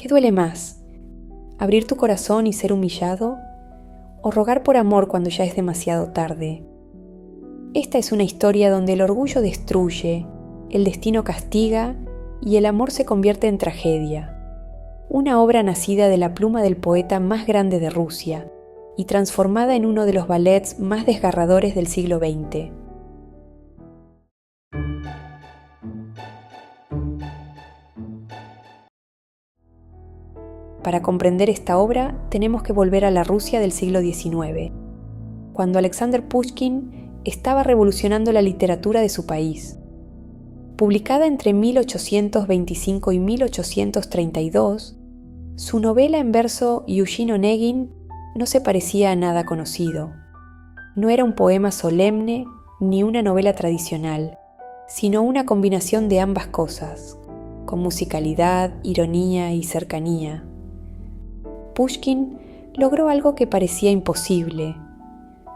¿Qué duele más? ¿Abrir tu corazón y ser humillado? ¿O rogar por amor cuando ya es demasiado tarde? Esta es una historia donde el orgullo destruye, el destino castiga y el amor se convierte en tragedia. Una obra nacida de la pluma del poeta más grande de Rusia y transformada en uno de los ballets más desgarradores del siglo XX. Para comprender esta obra, tenemos que volver a la Rusia del siglo XIX, cuando Alexander Pushkin estaba revolucionando la literatura de su país. Publicada entre 1825 y 1832, su novela en verso Eugene Onegin no se parecía a nada conocido. No era un poema solemne ni una novela tradicional, sino una combinación de ambas cosas, con musicalidad, ironía y cercanía. Pushkin logró algo que parecía imposible: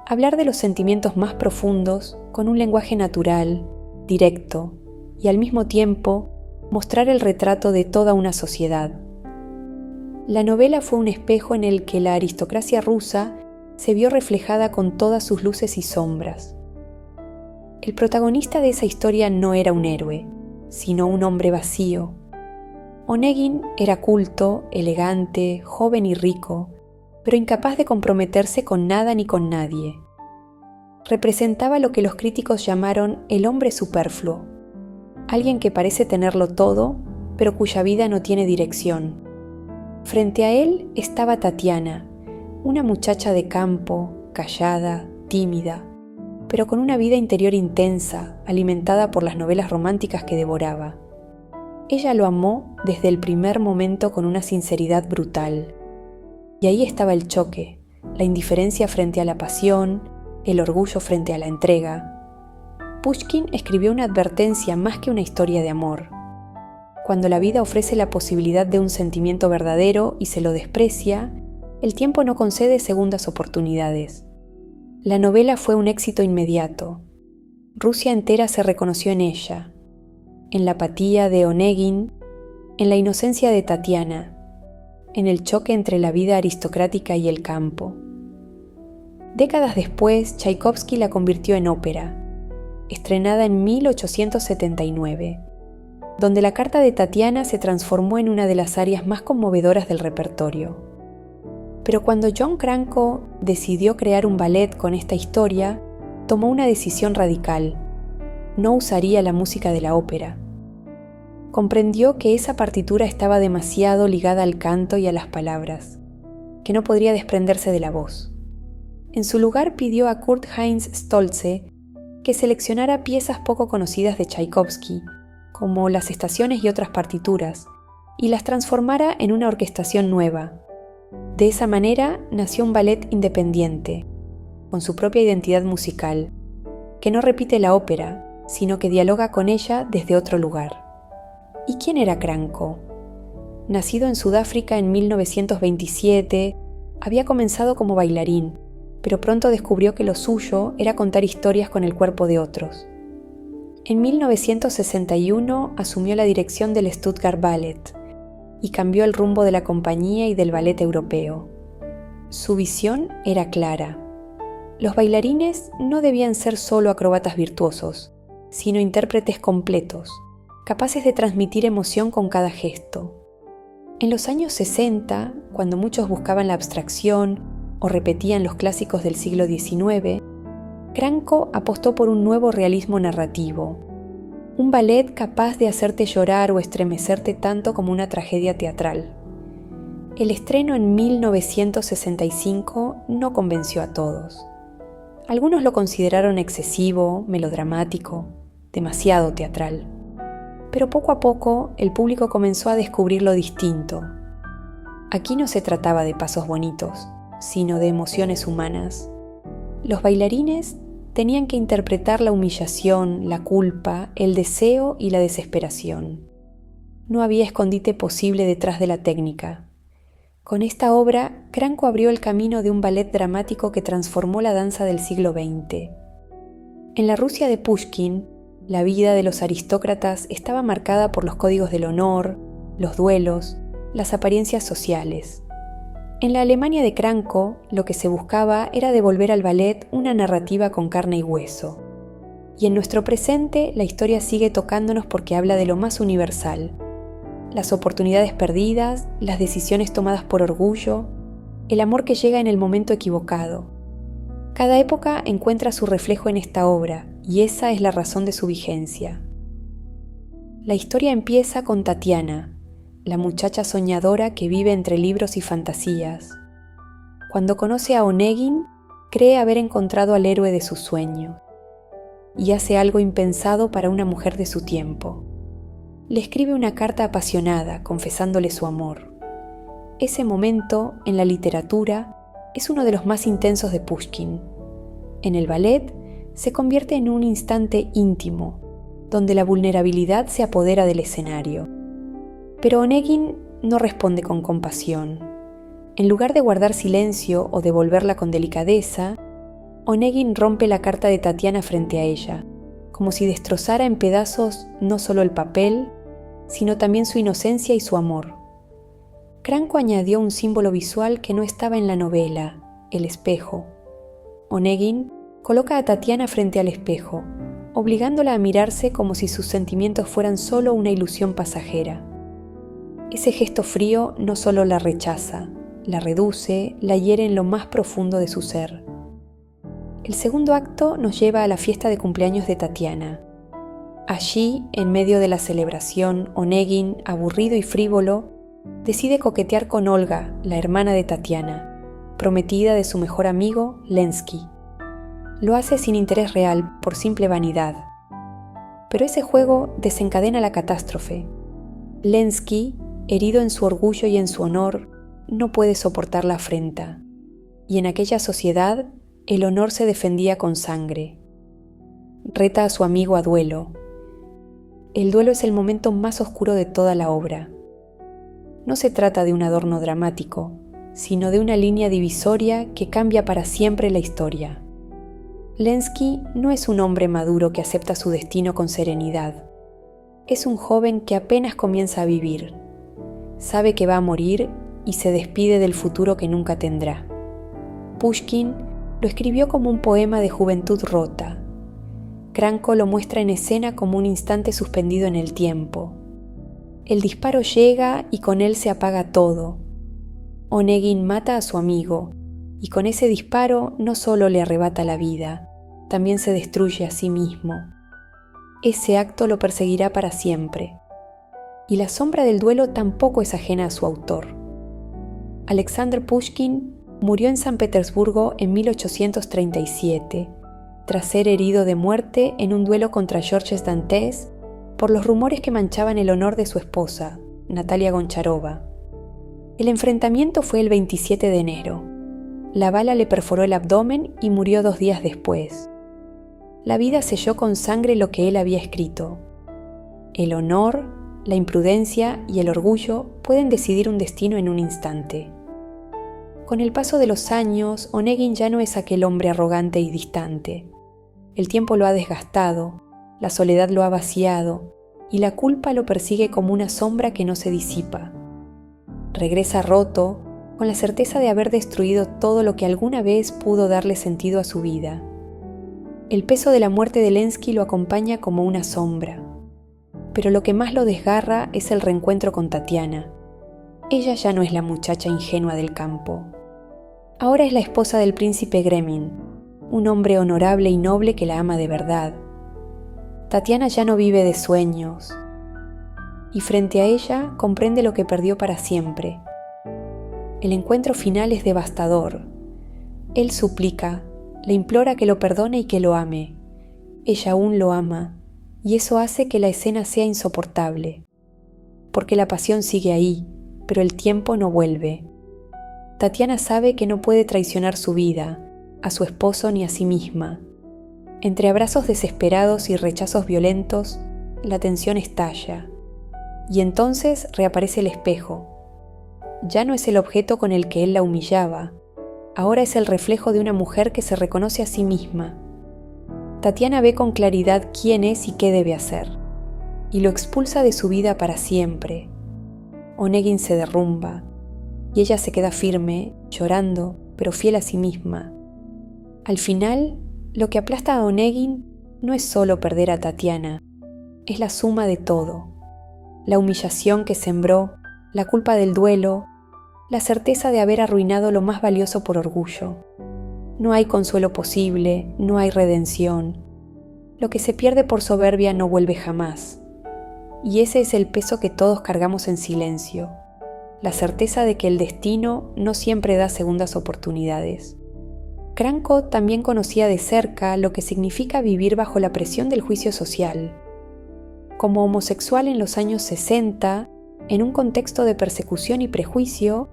hablar de los sentimientos más profundos con un lenguaje natural, directo, y al mismo tiempo mostrar el retrato de toda una sociedad. La novela fue un espejo en el que la aristocracia rusa se vio reflejada con todas sus luces y sombras. El protagonista de esa historia no era un héroe, sino un hombre vacío. Onegin era culto, elegante, joven y rico, pero incapaz de comprometerse con nada ni con nadie. Representaba lo que los críticos llamaron el hombre superfluo, alguien que parece tenerlo todo, pero cuya vida no tiene dirección. Frente a él estaba Tatiana, una muchacha de campo, callada, tímida, pero con una vida interior intensa, alimentada por las novelas románticas que devoraba. Ella lo amó desde el primer momento con una sinceridad brutal. Y ahí estaba el choque, la indiferencia frente a la pasión, el orgullo frente a la entrega. Pushkin escribió una advertencia más que una historia de amor. Cuando la vida ofrece la posibilidad de un sentimiento verdadero y se lo desprecia, el tiempo no concede segundas oportunidades. La novela fue un éxito inmediato. Rusia entera se reconoció en ella, en la apatía de Onegin, en la inocencia de Tatiana, en el choque entre la vida aristocrática y el campo. Décadas después, Tchaikovsky la convirtió en ópera, estrenada en 1879, donde la carta de Tatiana se transformó en una de las arias más conmovedoras del repertorio. Pero cuando John Cranko decidió crear un ballet con esta historia, tomó una decisión radical: no usaría la música de la ópera. Comprendió que esa partitura estaba demasiado ligada al canto y a las palabras, que no podría desprenderse de la voz. En su lugar pidió a Kurt-Heinz Stolze que seleccionara piezas poco conocidas de Tchaikovsky, como Las estaciones y otras partituras, y las transformara en una orquestación nueva. De esa manera nació un ballet independiente, con su propia identidad musical, que no repite la ópera, sino que dialoga con ella desde otro lugar. ¿Y quién era Cranko? Nacido en Sudáfrica en 1927, había comenzado como bailarín, pero pronto descubrió que lo suyo era contar historias con el cuerpo de otros. En 1961 asumió la dirección del Stuttgart Ballet y cambió el rumbo de la compañía y del ballet europeo. Su visión era clara. Los bailarines no debían ser solo acróbatas virtuosos, sino intérpretes completos, capaces de transmitir emoción con cada gesto. En los años 60, cuando muchos buscaban la abstracción o repetían los clásicos del siglo XIX, Cranko apostó por un nuevo realismo narrativo, un ballet capaz de hacerte llorar o estremecerte tanto como una tragedia teatral. El estreno en 1965 no convenció a todos. Algunos lo consideraron excesivo, melodramático, demasiado teatral. Pero poco a poco el público comenzó a descubrir lo distinto. Aquí no se trataba de pasos bonitos, sino de emociones humanas. Los bailarines tenían que interpretar la humillación, la culpa, el deseo y la desesperación. No había escondite posible detrás de la técnica. Con esta obra, Cranko abrió el camino de un ballet dramático que transformó la danza del siglo XX. En la Rusia de Pushkin, la vida de los aristócratas estaba marcada por los códigos del honor, los duelos, las apariencias sociales. En la Alemania de Cranco, lo que se buscaba era devolver al ballet una narrativa con carne y hueso. Y en nuestro presente, la historia sigue tocándonos porque habla de lo más universal: las oportunidades perdidas, las decisiones tomadas por orgullo, el amor que llega en el momento equivocado. Cada época encuentra su reflejo en esta obra, y esa es la razón de su vigencia. La historia empieza con Tatiana, la muchacha soñadora que vive entre libros y fantasías. Cuando conoce a Onegin, cree haber encontrado al héroe de su sueño, y hace algo impensado para una mujer de su tiempo. Le escribe una carta apasionada, confesándole su amor. Ese momento, en la literatura, es uno de los más intensos de Pushkin. En el ballet, se convierte en un instante íntimo, donde la vulnerabilidad se apodera del escenario. Pero Onegin no responde con compasión. En lugar de guardar silencio o devolverla con delicadeza, Onegin rompe la carta de Tatiana frente a ella, como si destrozara en pedazos no solo el papel, sino también su inocencia y su amor. Cranco añadió un símbolo visual que no estaba en la novela: el espejo. Onegin coloca a Tatiana frente al espejo, obligándola a mirarse como si sus sentimientos fueran solo una ilusión pasajera. Ese gesto frío no solo la rechaza, la reduce, la hiere en lo más profundo de su ser. El segundo acto nos lleva a la fiesta de cumpleaños de Tatiana. Allí, en medio de la celebración, Onegin, aburrido y frívolo, decide coquetear con Olga, la hermana de Tatiana, prometida de su mejor amigo, Lenski. Lo hace sin interés real, por simple vanidad. Pero ese juego desencadena la catástrofe. Lenski, herido en su orgullo y en su honor, no puede soportar la afrenta. Y en aquella sociedad, el honor se defendía con sangre. Reta a su amigo a duelo. El duelo es el momento más oscuro de toda la obra. No se trata de un adorno dramático, sino de una línea divisoria que cambia para siempre la historia. Lenski no es un hombre maduro que acepta su destino con serenidad. Es un joven que apenas comienza a vivir. Sabe que va a morir y se despide del futuro que nunca tendrá. Pushkin lo escribió como un poema de juventud rota. Cranco lo muestra en escena como un instante suspendido en el tiempo. El disparo llega y con él se apaga todo. Onegin mata a su amigo, y con ese disparo no solo le arrebata la vida, también se destruye a sí mismo. Ese acto lo perseguirá para siempre. Y la sombra del duelo tampoco es ajena a su autor. Alexander Pushkin murió en San Petersburgo en 1837, tras ser herido de muerte en un duelo contra Georges Dantes por los rumores que manchaban el honor de su esposa, Natalia Goncharova. El enfrentamiento fue el 27 de enero. La bala le perforó el abdomen y murió 2 días después. La vida selló con sangre lo que él había escrito. El honor, la imprudencia y el orgullo pueden decidir un destino en un instante. Con el paso de los años, Onegin ya no es aquel hombre arrogante y distante. El tiempo lo ha desgastado, la soledad lo ha vaciado y la culpa lo persigue como una sombra que no se disipa. Regresa roto, con la certeza de haber destruido todo lo que alguna vez pudo darle sentido a su vida. El peso de la muerte de Lenski lo acompaña como una sombra. Pero lo que más lo desgarra es el reencuentro con Tatiana. Ella ya no es la muchacha ingenua del campo. Ahora es la esposa del príncipe Gremin, un hombre honorable y noble que la ama de verdad. Tatiana ya no vive de sueños, y frente a ella comprende lo que perdió para siempre. El encuentro final es devastador. Él suplica, le implora que lo perdone y que lo ame. Ella aún lo ama, y eso hace que la escena sea insoportable, porque la pasión sigue ahí, pero el tiempo no vuelve. Tatiana sabe que no puede traicionar su vida, a su esposo ni a sí misma. Entre abrazos desesperados y rechazos violentos, la tensión estalla, y entonces reaparece el espejo. Ya no es el objeto con el que él la humillaba, ahora es el reflejo de una mujer que se reconoce a sí misma. Tatiana ve con claridad quién es y qué debe hacer, y lo expulsa de su vida para siempre. Onegin se derrumba y ella se queda firme, llorando, pero fiel a sí misma. Al final, lo que aplasta a Onegin no es solo perder a Tatiana, es la suma de todo. La humillación que sembró, la culpa del duelo, la certeza de haber arruinado lo más valioso por orgullo. No hay consuelo posible, no hay redención. Lo que se pierde por soberbia no vuelve jamás. Y ese es el peso que todos cargamos en silencio, la certeza de que el destino no siempre da segundas oportunidades. Cranko también conocía de cerca lo que significa vivir bajo la presión del juicio social. Como homosexual en los años 60, en un contexto de persecución y prejuicio,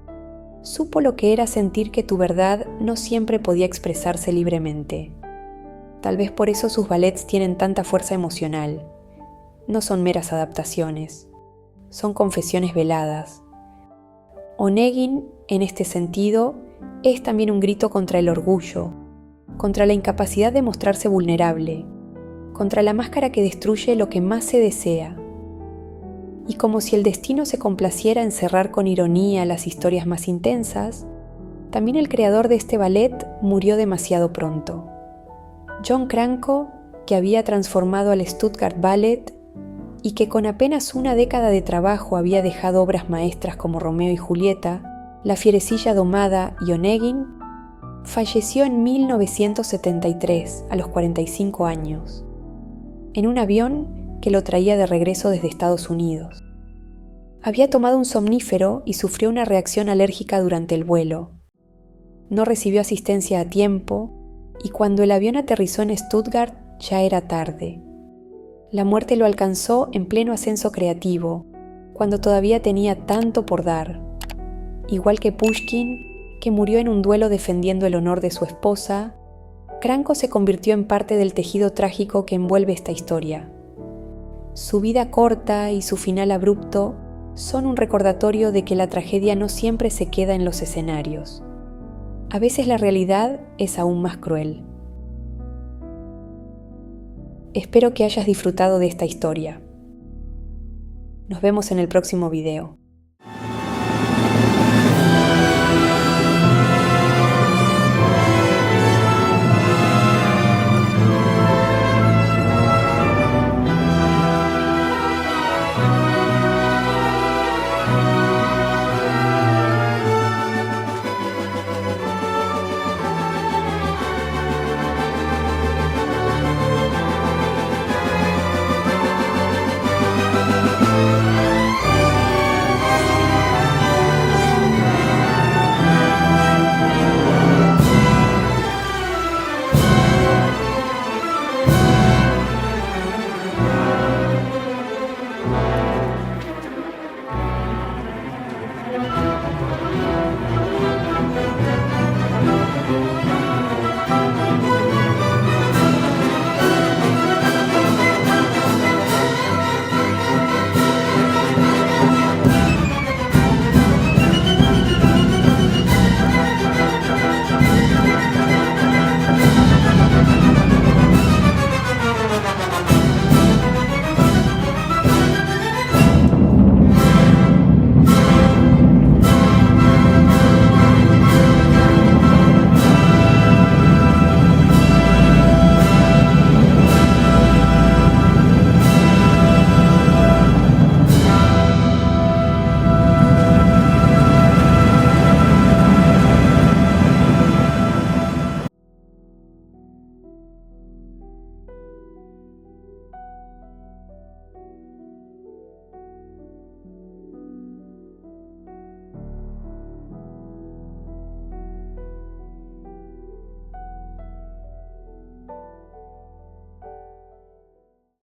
supo lo que era sentir que tu verdad no siempre podía expresarse libremente. Tal vez por eso sus ballets tienen tanta fuerza emocional. No son meras adaptaciones, son confesiones veladas. Onegin, en este sentido, es también un grito contra el orgullo, contra la incapacidad de mostrarse vulnerable, contra la máscara que destruye lo que más se desea. Y como si el destino se complaciera en cerrar con ironía las historias más intensas, también el creador de este ballet murió demasiado pronto. John Cranko, que había transformado al Stuttgart Ballet y que con apenas una década de trabajo había dejado obras maestras como Romeo y Julieta, La fierecilla domada y Onegin, falleció en 1973 a los 45 años, en un avión que lo traía de regreso desde Estados Unidos. Había tomado un somnífero y sufrió una reacción alérgica durante el vuelo. No recibió asistencia a tiempo y cuando el avión aterrizó en Stuttgart ya era tarde. La muerte lo alcanzó en pleno ascenso creativo, cuando todavía tenía tanto por dar. Igual que Pushkin, que murió en un duelo defendiendo el honor de su esposa, Cranko se convirtió en parte del tejido trágico que envuelve esta historia. Su vida corta y su final abrupto son un recordatorio de que la tragedia no siempre se queda en los escenarios. A veces la realidad es aún más cruel. Espero que hayas disfrutado de esta historia. Nos vemos en el próximo video.